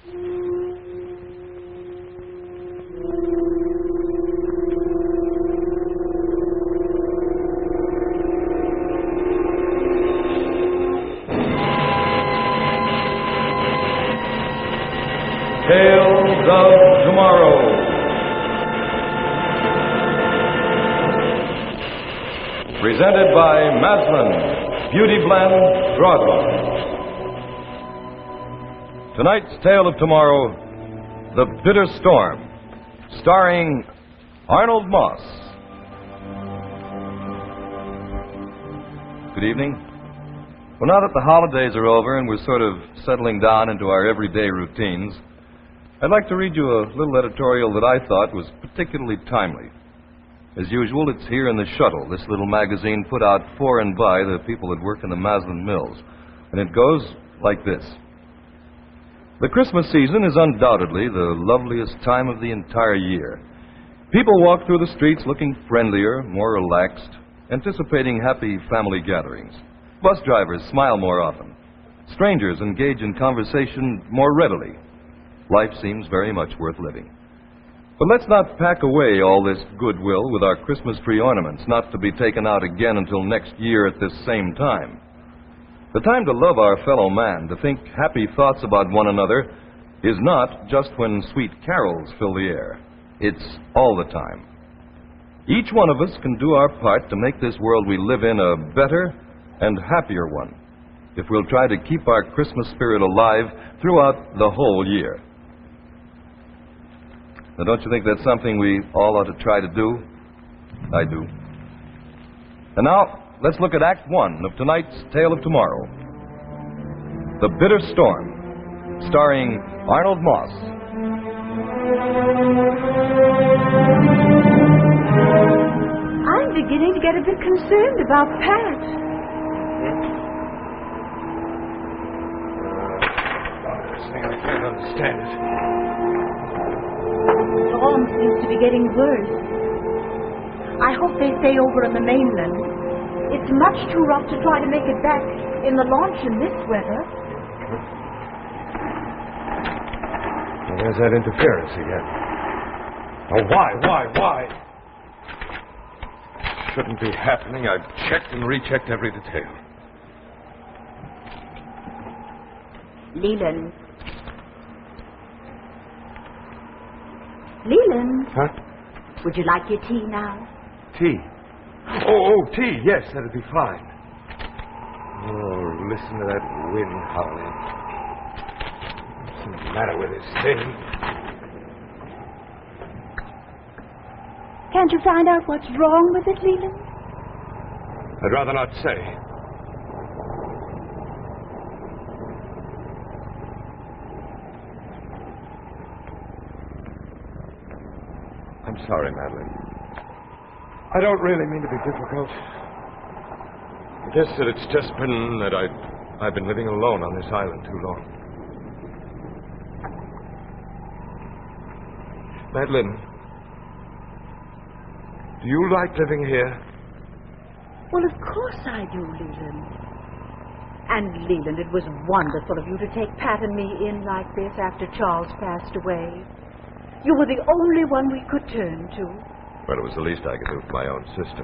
Tales of Tomorrow. Presented by Maslin, Beauty Blend, Broadway. Tonight's Tale of Tomorrow, The Bitter Storm, starring Arnold Moss. Good evening. Well, now that the holidays are over and we're sort of settling down into our everyday routines, I'd like to read you a little editorial that I thought was particularly timely. As usual, it's here in the Shuttle, this little magazine put out for and by the people that work in the Maslin Mills. And it goes like this. The Christmas season is undoubtedly the loveliest time of the entire year. People walk through the streets looking friendlier, more relaxed, anticipating happy family gatherings. Bus drivers smile more often. Strangers engage in conversation more readily. Life seems very much worth living. But let's not pack away all this goodwill with our Christmas tree ornaments, not to be taken out again until next year at this same time. The time to love our fellow man, to think happy thoughts about one another, is not just when sweet carols fill the air. It's all the time. Each one of us can do our part to make this world we live in a better and happier one, if we'll try to keep our Christmas spirit alive throughout the whole year. Now, don't you think that's something we all ought to try to do? I do. And now, let's look at Act 1 of tonight's Tale of Tomorrow. The Bitter Storm, starring Arnold Moss. I'm beginning to get a bit concerned about Pat. I can't understand it. The storm seems to be getting worse. I hope they stay over on the mainland. It's much too rough to try to make it back in the launch in this weather. Well, there's that interference again. Oh, why? Shouldn't be happening. I've checked and rechecked every detail. Leland. Leland. Huh? Would you like your tea now? Tea? Oh, tea. Yes, that'd be fine. Oh, listen to that wind howling. What's the matter with this thing? Can't you find out what's wrong with it, Leland? I'd rather not say. I'm sorry, Madeline. I don't really mean to be difficult. I guess that it's just been that I've been living alone on this island too long. Madeline, do you like living here? Well, of course I do, Leland. And, Leland, it was wonderful of you to take Pat and me in like this after Charles passed away. You were the only one we could turn to. Well, it was the least I could do for my own sister.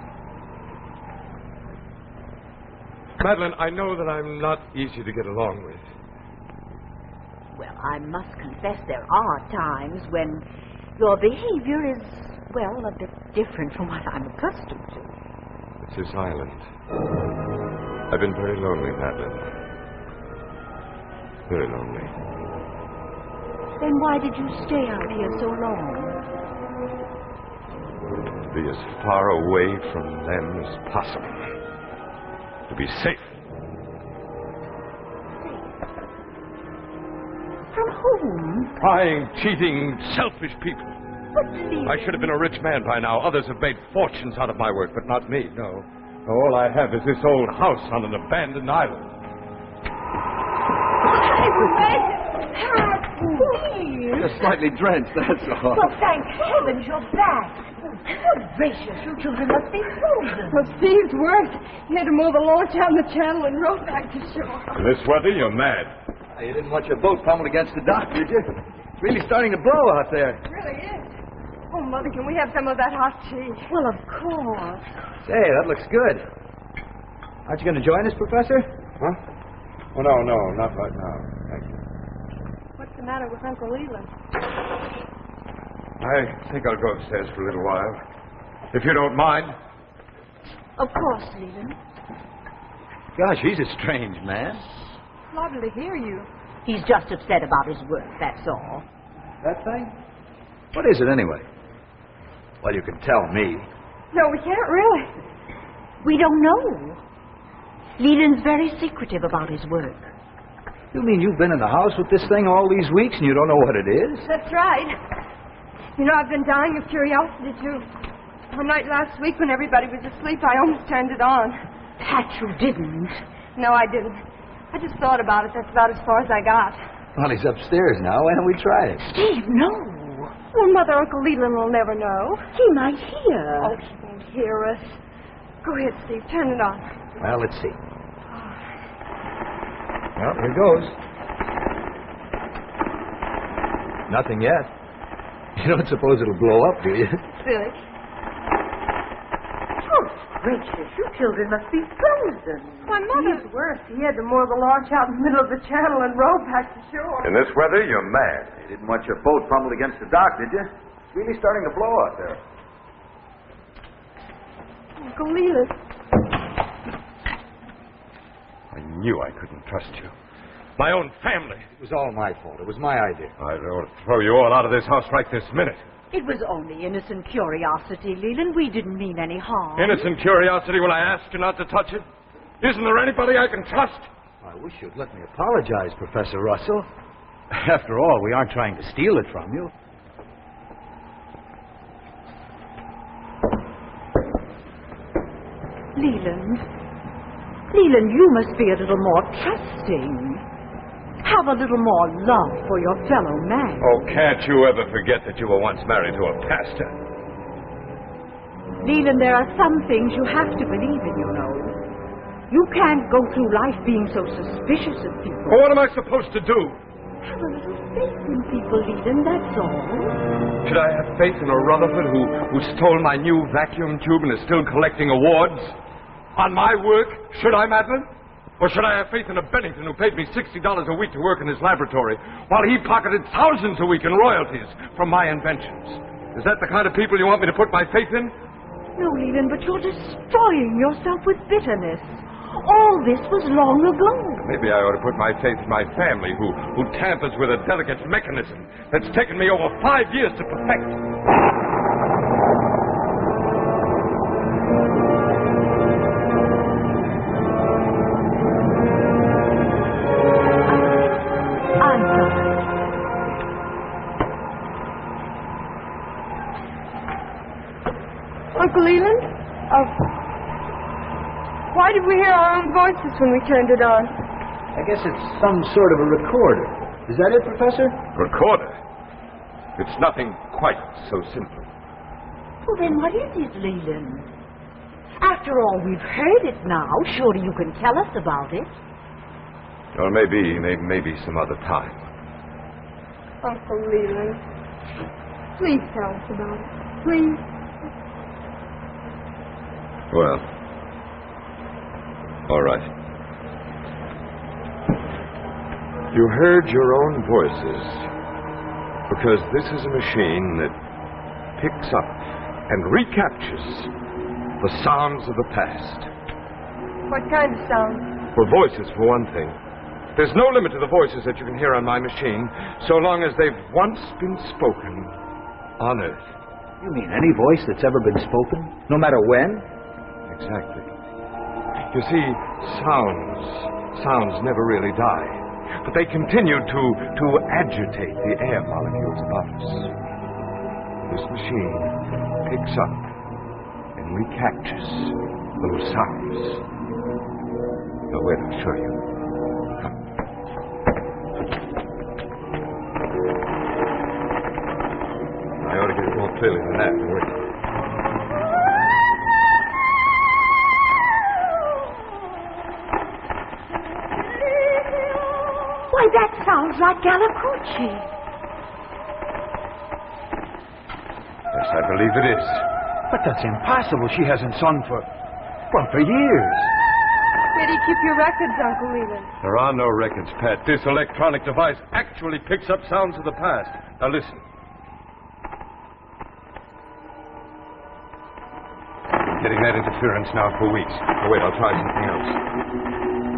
Madeline, I know that I'm not easy to get along with. Well, I must confess there are times when your behavior is, well, a bit different from what I'm accustomed to. It's this island. I've been very lonely, Madeline. Very lonely. Then why did you stay out here so long? To be as far away from them as possible. To be safe. From whom? Prying, cheating, selfish people. But, Leland... I should have been a rich man by now. Others have made fortunes out of my work, but not me, no. All I have is this old house on an abandoned island. Just slightly drenched, that's all. Well, thank heavens you're back. Good gracious, you children must be frozen. Well, Steve's worse. He had to mow the launch out in the channel and row back to shore. In this weather, you're mad. You didn't want your boat pummeled against the dock, did you? It's really starting to blow out there. It really is. Oh, Mother, can we have some of that hot tea? Well, of course. Say, that looks good. Aren't you going to join us, Professor? Huh? Oh, no, not right now. Thank you. What's the matter with Uncle Leland? I think I'll go upstairs for a little while. If you don't mind. Of course, Leland. Gosh, he's a strange man. Lovely to hear you. He's just upset about his work, that's all. That thing? What is it, anyway? Well, you can tell me. No, we can't really. We don't know. Leland's very secretive about his work. You mean you've been in the house with this thing all these weeks and you don't know what it is? That's right. You know, I've been dying of curiosity, too. One night last week when everybody was asleep, I almost turned it on. Pat, you didn't. No, I didn't. I just thought about it. That's about as far as I got. Well, he's upstairs now. Why don't we try it? Steve, no. Well, Mother, Uncle Leland will never know. He might hear. Oh, he won't hear us. Go ahead, Steve. Turn it on. Well, let's see. Well, here goes. Nothing yet. You don't suppose it'll blow up, do you? Silly. Oh, gracious, you children must be frozen. Why, Mother. He's worse. He had to moor the launch out in the middle of the channel and row back to shore. In this weather, you're mad. You didn't want your boat pummeled against the dock, did you? It's really starting to blow out there. Uncle Leland. I knew I couldn't trust you. My own family. It was all my fault. It was my idea. I ought to throw you all out of this house right this minute. It was only innocent curiosity, Leland. We didn't mean any harm. Innocent curiosity when I asked you not to touch it? Isn't there anybody I can trust? I wish you'd let me apologize, Professor Russell. After all, we aren't trying to steal it from you. Leland, you must be a little more trusting. Have a little more love for your fellow man. Oh, can't you ever forget that you were once married to a pastor? Leland, there are some things you have to believe in, you know. You can't go through life being so suspicious of people. Well, what am I supposed to do? Have a little faith in people, Leland, that's all. Should I have faith in a Rutherford who stole my new vacuum tube and is still collecting awards? On my work, should I, Madeline? Or should I have faith in a Bennington who paid me $60 a week to work in his laboratory while he pocketed thousands a week in royalties from my inventions? Is that the kind of people you want me to put my faith in? No, Leland, but you're destroying yourself with bitterness. All this was long ago. Maybe I ought to put my faith in my family who tampers with a delicate mechanism that's taken me over 5 years to perfect. I'm sorry. Uncle Leland? Why did we hear our own voices when we turned it on? I guess it's some sort of a recorder. Is that it, Professor? Recorder? It's nothing quite so simple. Well, then what is it, Leland? After all, we've heard it now. Surely you can tell us about it. Well, maybe some other time. Uncle Leland, please tell us about it. Please. Well, all right. You heard your own voices because this is a machine that picks up and recaptures the sounds of the past. What kind of sound? Well, voices, for one thing. There's no limit to the voices that you can hear on my machine so long as they've once been spoken on Earth. You mean any voice that's ever been spoken? No matter when? Exactly. You see, sounds never really die, but they continue to agitate the air molecules above us. This machine picks up and recaptures those sounds. Now, wait, I'll show you. Come. I ought to get it more clearly than that. Wait. Why, that's like Galacucci. Yes, I believe it is. But that's impossible. She hasn't sung for years. Where do you keep your records, Uncle Leland? There are no records, Pat. This electronic device actually picks up sounds of the past. Now listen. Getting that interference now for weeks. Oh, wait, I'll try something else.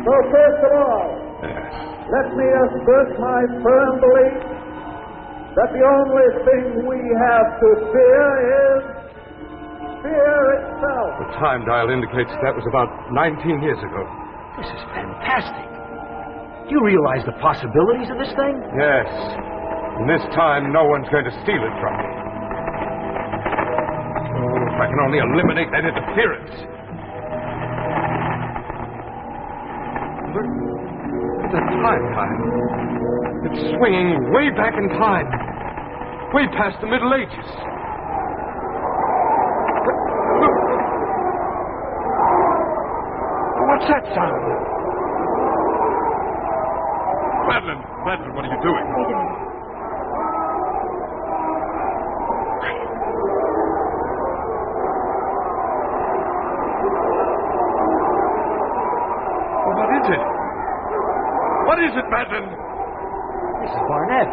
So first of all, let me assert my firm belief that the only thing we have to fear is fear itself. The time dial indicates that was about 19 years ago. This is fantastic. Do you realize the possibilities of this thing? Yes. And this time, no one's going to steal it from me. Oh, if I can only eliminate that interference. Look at the time dial. It's swinging way back in time. Way past the Middle Ages. Look. What's that sound? Madeline, what are you doing? Wait a minute. What is it? What is it, Madeline? Mrs. Barnett.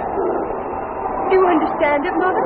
Do you understand it, Mother?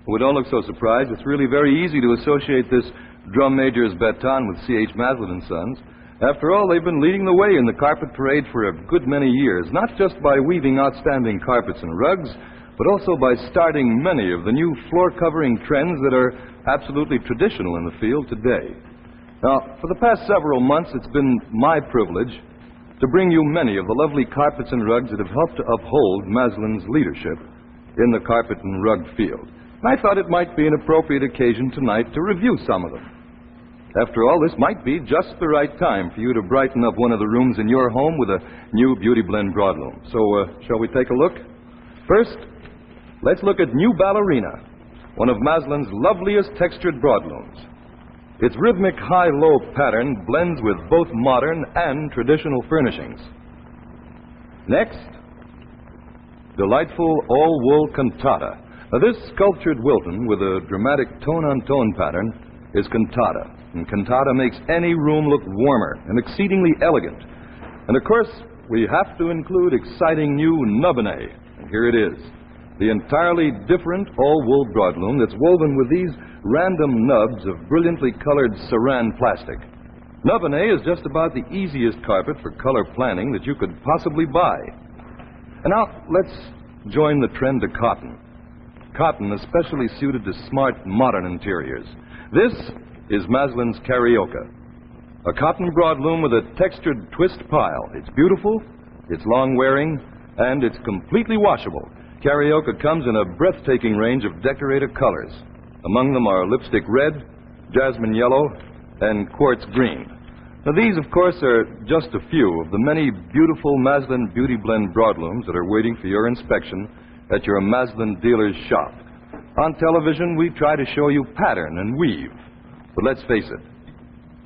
We don't look so surprised. It's really very easy to associate this drum major's baton with C.H. Maslin and Sons. After all, they've been leading the way in the carpet parade for a good many years, not just by weaving outstanding carpets and rugs, but also by starting many of the new floor-covering trends that are absolutely traditional in the field today. Now, for the past several months, it's been my privilege to bring you many of the lovely carpets and rugs that have helped to uphold Maslin's leadership in the carpet and rug field. And I thought it might be an appropriate occasion tonight to review some of them. After all, this might be just the right time for you to brighten up one of the rooms in your home with a new Beauty Blend broadloom. So, shall we take a look? First, let's look at New Ballerina, one of Maslin's loveliest textured broadlooms. Its rhythmic high-low pattern blends with both modern and traditional furnishings. Next, delightful all-wool cantata. Now, this sculptured Wilton with a dramatic tone-on-tone pattern is cantata. And cantata makes any room look warmer and exceedingly elegant. And, of course, we have to include exciting new Nubbinay. And here it is, the entirely different all-wool broadloom that's woven with these random nubs of brilliantly colored saran plastic. Nubbinay is just about the easiest carpet for color planning that you could possibly buy. And now, let's join the trend to cotton. Cotton especially suited to smart, modern interiors. This is Maslin's Carioca, a cotton broadloom with a textured twist pile. It's beautiful, it's long-wearing, and it's completely washable. Carioca comes in a breathtaking range of decorative colors. Among them are lipstick red, jasmine yellow, and quartz green. Now, these, of course, are just a few of the many beautiful Maslin Beauty Blend broadlooms that are waiting for your inspection at your Maslin dealer's shop. On television, we try to show you pattern and weave. But let's face it,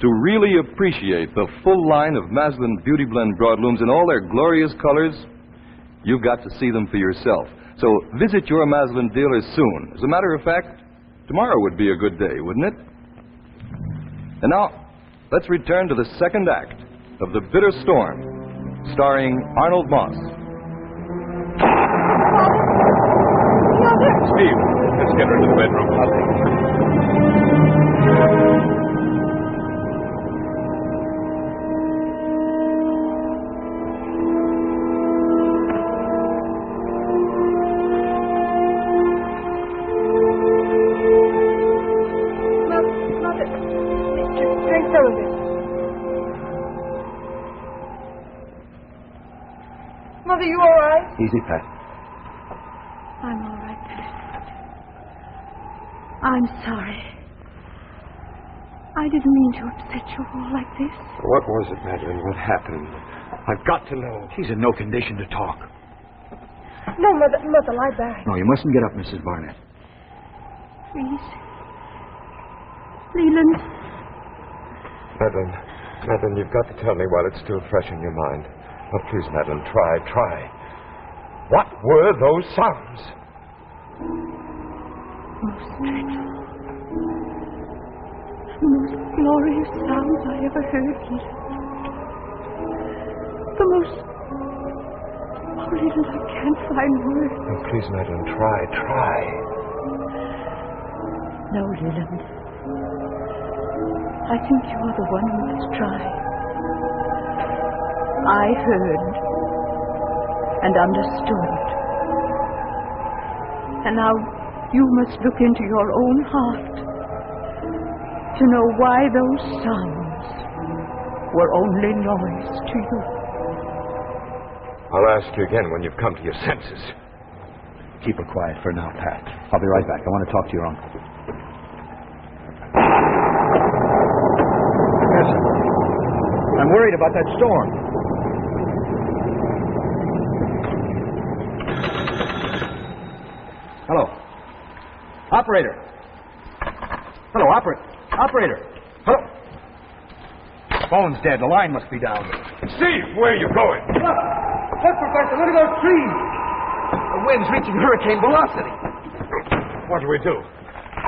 to really appreciate the full line of Maslin Beauty Blend broadlooms in all their glorious colors, you've got to see them for yourself. So visit your Maslin dealer soon. As a matter of fact, tomorrow would be a good day, wouldn't it? And now, let's return to the second act of The Bitter Storm, starring Arnold Moss. Steve, let's get her into the bedroom. I'll take Mother, cylinder. Mother, you all right? Easy, Pat. I'm all right, Pat. I'm sorry. I didn't mean to upset you all like this. What was it, Madeline? What happened? I've got to know. She's in no condition to talk. No, Mother, lie back. No, you mustn't get up, Mrs. Barnett. Please. Leland. Madeline, you've got to tell me while it's still fresh in your mind. Oh, please, Madeline, try. What were those sounds? Most dreadful. The most glorious sounds I ever heard, Leland. The most... Oh, Leland, I can't find words. Oh, please, Madeline, try. No, Leland. I think you are the one who must try. I heard and understood. And now you must look into your own heart to know why those sounds were only noise to you. I'll ask you again when you've come to your senses. Keep her quiet for now, Pat. I'll be right back. I want to talk to your uncle. Yes, I'm worried about that storm. Hello. Operator. Hello, operator. Hello. Phone's dead. The line must be down. Steve, where are you going? Look, Professor, look at those trees. The wind's reaching hurricane velocity. What do we do?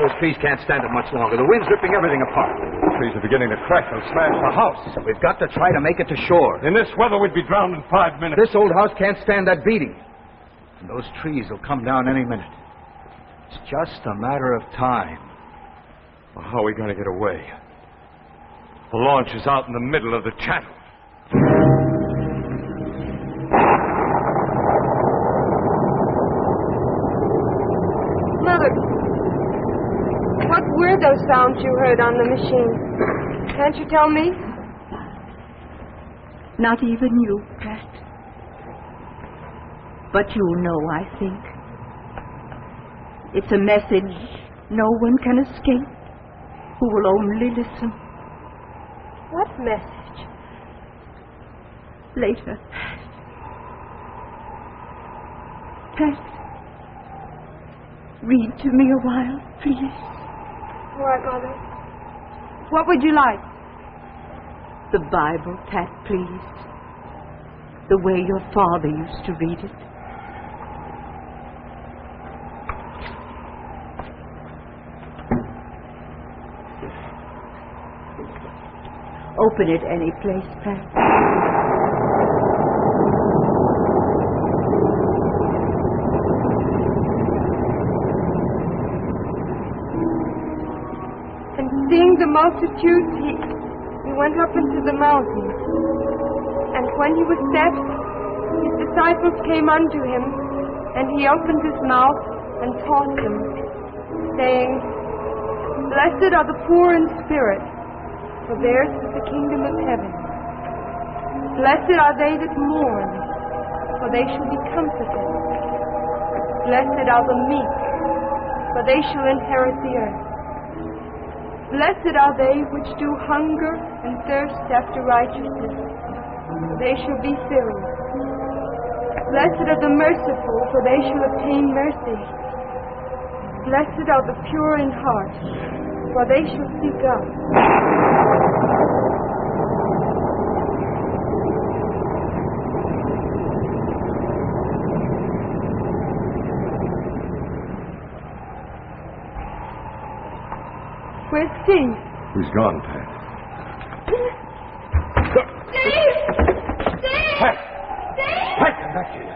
Those trees can't stand it much longer. The wind's ripping everything apart. The trees are beginning to crack and smash the house. We've got to try to make it to shore. In this weather, we'd be drowned in 5 minutes. This old house can't stand that beating. And those trees will come down any minute. It's just a matter of time. Well, how are we going to get away? The launch is out in the middle of the channel. Mother, what were those sounds you heard on the machine? Can't you tell me? Not even you, Pat. But you know, I think. It's a message no one can escape who will only listen. What message? Later. Pat, read to me a while, please. All right, Mother. What would you like? The Bible, Pat, please. The way your father used to read it. Open it any place, Pat. And seeing the multitudes, he went up into the mountain. And when he was set, his disciples came unto him, and he opened his mouth and taught them, saying, Blessed are the poor in spirit, for theirs is the kingdom of heaven. Blessed are they that mourn, for they shall be comforted. Blessed are the meek, for they shall inherit the earth. Blessed are they which do hunger and thirst after righteousness, for they shall be filled. Blessed are the merciful, for they shall obtain mercy. Blessed are the pure in heart, for they shall see God. Where's Steve? He's gone, Pat. Steve! Steve! Pat! Steve! Pat, come back here.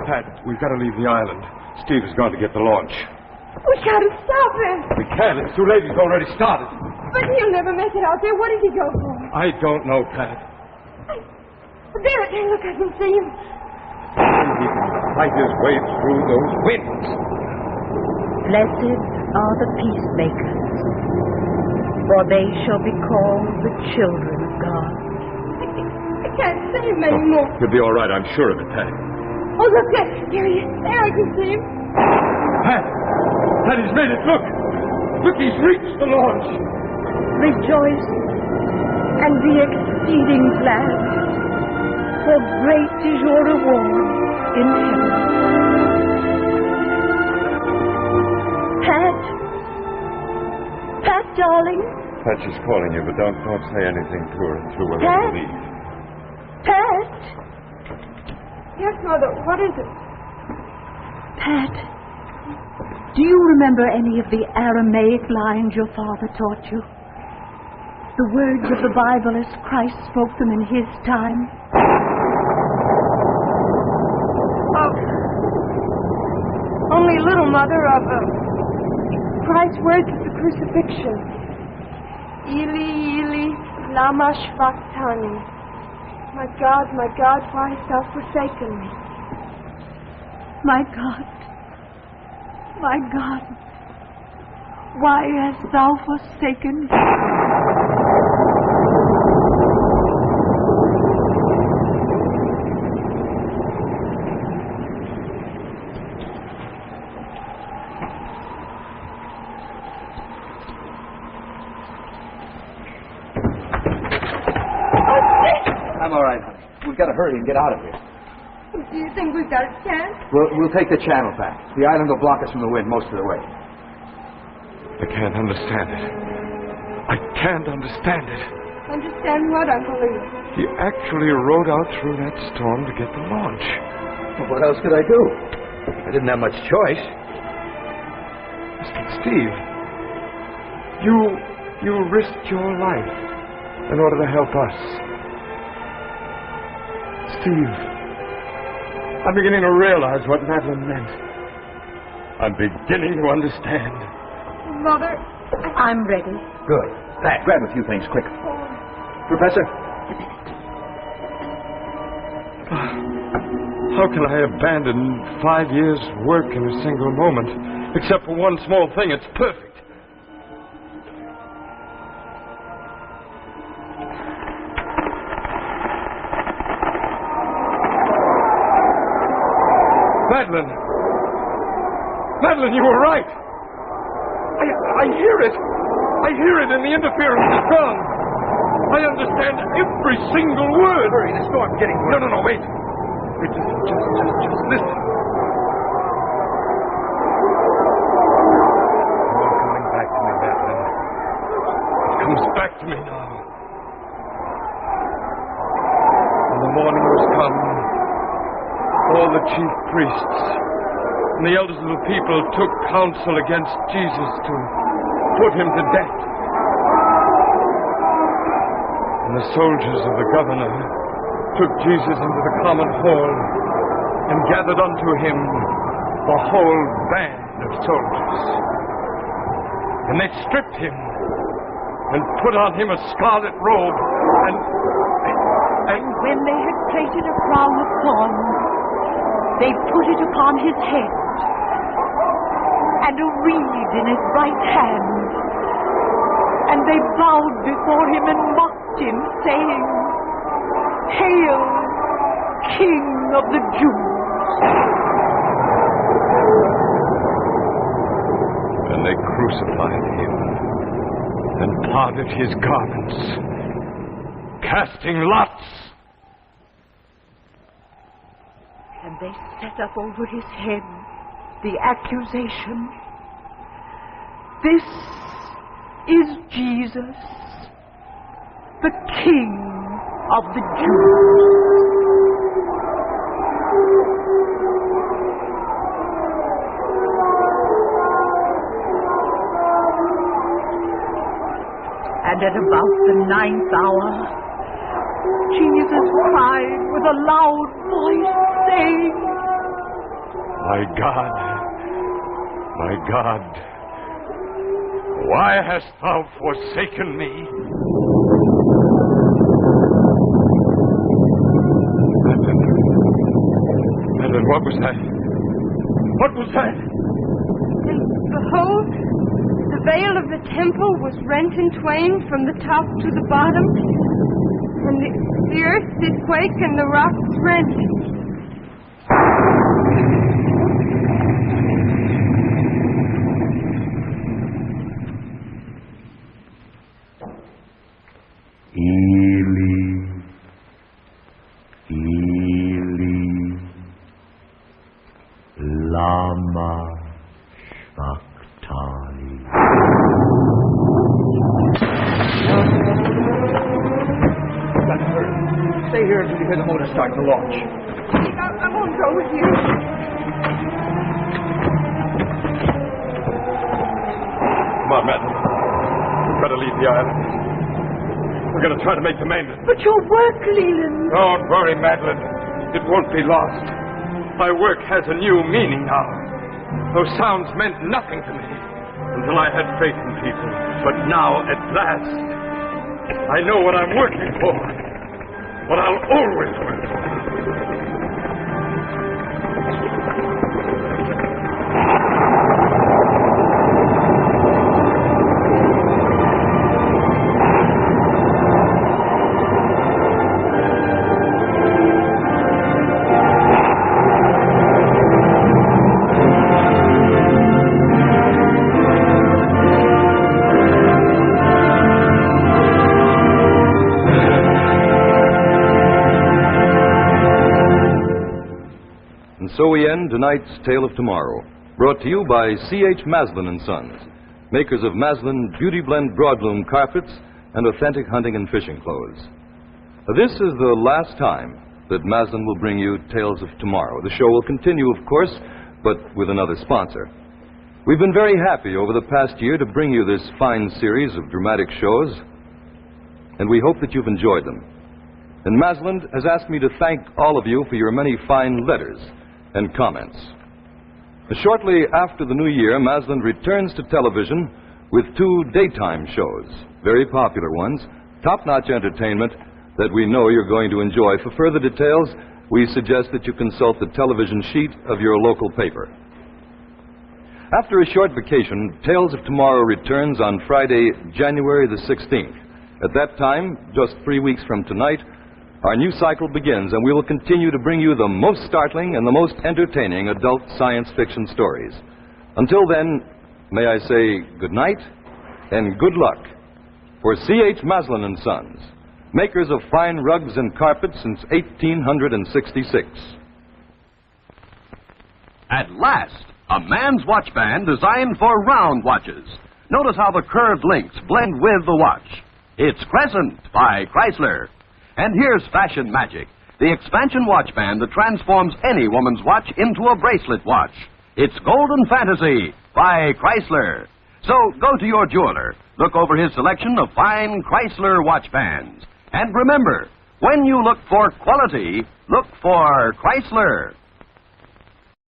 Pat, we've got to leave the island. Steve has gone to get the launch. We gotta stop him! We can't. It's too late. He's already started. But he'll never make it out there. What did he go for? I don't know, Pat. There, look, I can see him. He can fight his way through those winds. Blessed are the peacemakers, for they shall be called the children of God. I can't see him anymore. He'll be all right, I'm sure of it, Pat. Oh, look, there he is. There, I can see him. Pat! Pat, he's made it. Look! Look, he's reached the launch. Rejoice and be exceeding glad, for great is your reward in heaven. Pat? Pat, darling? Pat, she's calling you, but don't say anything to her until we're Pat? ready to leave. Pat? Yes, Mother, what is it? Pat, do you remember any of the Aramaic lines your father taught you? The words of the Bible as Christ spoke them in his time? Only a little, Mother, of Christ's words at the crucifixion. Eli, Eli, lama shvachtani. My God, why hast thou forsaken me? My God, why hast thou forsaken me? I'm all right, honey. We've got to hurry and get out of here. Do you think we've got a chance? We'll take the channel back. The island will block us from the wind most of the way. I can't understand it. I can't understand it. Understand what, Uncle Lee? He actually rode out through that storm to get the launch. Well, what else could I do? I didn't have much choice. Steve, you risked your life in order to help us. Steve, I'm beginning to realize what Madeline meant. I'm beginning to understand. Mother, I'm ready. Good. Pat, grab a few things, quick. Professor? How can I abandon 5 years' work in a single moment? Except for one small thing, it's perfect. Madeline, you were right. I hear it. I hear it in the interference of sound. I understand every single word. Hurry, the storm's getting worse. No, wait. Just listen. It's all coming back to me, Madeline. It comes back to me now. When the morning was come, all the chief priests and the elders of the people took counsel against Jesus to put him to death. And the soldiers of the governor took Jesus into the common hall and gathered unto him the whole band of soldiers. And they stripped him and put on him a scarlet robe and when they had plaited a crown of thorns, they put it upon his head, and a reed in his right hand. And they bowed before him and mocked him, saying, "Hail, King of the Jews!" And they crucified him and parted his garments, casting lots. And they set up over his head the accusation, "This is Jesus, the King of the Jews." And at about the 9th hour, Jesus cried with a loud voice, saying, My God, why hast thou forsaken me? Madeline, what was that? What was that? And behold, the veil of the temple was rent in twain from the top to the bottom, and the earth did quake and the rocks rent. Lama Shvaktali. Stay here until you hear the motor start to launch. I won't go with you. Come on, Matt. We've got to leave the island. We're going to try to make the mainland. But your work, Leland. Don't worry, Madeline. It won't be lost. My work has a new meaning now. Those sounds meant nothing to me until I had faith in people. But now, at last, I know what I'm working for. What I'll always work for. So we end tonight's Tale of Tomorrow, brought to you by C.H. Maslin & Sons, makers of Maslin Beauty Blend Broadloom carpets and authentic hunting and fishing clothes. This is the last time that Maslin will bring you Tales of Tomorrow. The show will continue, of course, but with another sponsor. We've been very happy over the past year to bring you this fine series of dramatic shows, and we hope that you've enjoyed them. And Maslin has asked me to thank all of you for your many fine letters and comments. Shortly after the new year, Maslin returns to television with 2 daytime shows, very popular ones, top-notch entertainment that we know you're going to enjoy. For further details, we suggest that you consult the television sheet of your local paper. After a short vacation, Tales of Tomorrow returns on Friday, January the 16th. At that time, just 3 weeks from tonight, our new cycle begins, and we will continue to bring you the most startling and the most entertaining adult science fiction stories. Until then, may I say good night and good luck for C.H. Maslin & Sons, makers of fine rugs and carpets since 1866. At last, a man's watch band designed for round watches. Notice how the curved links blend with the watch. It's Crescent by Chrysler. And here's fashion magic, the expansion watch band that transforms any woman's watch into a bracelet watch. It's Golden Fantasy by Chrysler. So go to your jeweler, look over his selection of fine Chrysler watch bands. And remember, when you look for quality, look for Chrysler.